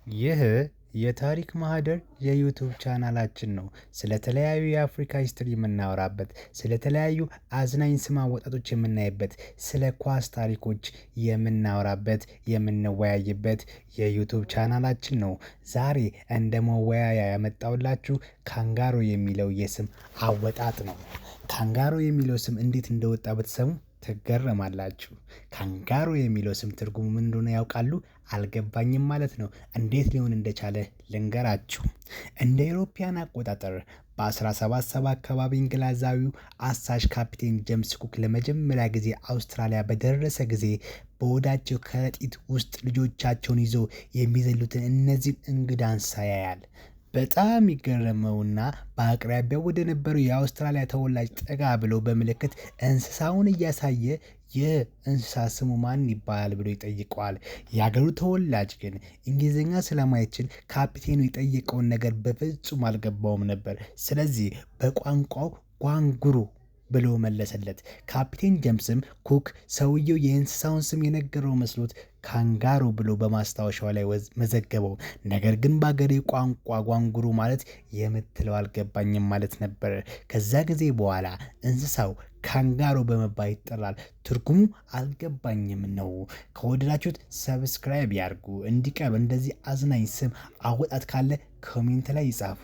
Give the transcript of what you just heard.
ይህ የታሪክ ማህደር የዩቲዩብ ቻናላችን ነው። ስለተለያዩ የአፍሪካ ሂስትሪ የምናወራበት፣ ስለተለያዩ አዝናኝ ስም አወጣጦች የምናይበት፣ ስለ ኳስ ታሪኮች የምናወራበት፣ የምንወያይበት የዩቲዩብ ቻናላችን ነው። ዛሬ እንደ መወያያ ያመጣሁላችሁ ካንጋሮ የሚለው የስም አወጣጥ ነው። ካንጋሮ የሚለው ስም እንዴት እንደወጣ ብትሰሙ ትገረማላችሁ። ካንጋሮ የሚለው ስም ትርጉሙ ምን እንደሆነ ያውቃሉ? አልገባኝም ማለት ነው። እንዴት ሊሆን እንደቻለ ልንገራችሁ። እንደ አውሮፓውያን አቆጣጠር በ1770 አካባቢ እንግሊዛዊው አሳሽ ካፒቴን ጄምስ ኩክ ለመጀመሪያ ጊዜ አውስትራሊያ በደረሰ ጊዜ በሆዳቸው ከረጢት ውስጥ ልጆቻቸውን ይዘው የሚዘሉትን እነዚህን እንግዳ እንስሳ ያያል። በጣም ይገረመውና በአቅራቢያው ወደ ነበረው የአውስትራሊያ ተወላጅ ጠጋ ብሎ በምልክት እንስሳውን እያሳየ ይህ እንስሳ ስሙ ማን ይባላል ብሎ ይጠይቀዋል። የሀገሩ ተወላጅ ግን እንግሊዝኛ ስለማይችል ካፒቴኑ የጠየቀውን ነገር በፍጹም አልገባውም ነበር። ስለዚህ በቋንቋው ጓንጉሩ ብሎ መለሰለት። ካፒቴን ጄምስም ኩክ ሰውየው የእንስሳውን ስም የነገረው መስሎት ካንጋሮ ብሎ በማስታወሻው ላይ መዘገበው። ነገር ግን በአገሬ ቋንቋ ጓንጉሩ ማለት የምትለው አልገባኝም ማለት ነበር። ከዛ ጊዜ በኋላ እንስሳው ካንጋሮ በመባል ይጠራል። ትርጉሙ አልገባኝም ነው። ከወደዳችሁት ሰብስክራይብ ያርጉ። እንዲቀርብ እንደዚህ አዝናኝ ስም አወጣት ካለ ኮሜንት ላይ ይጻፉ።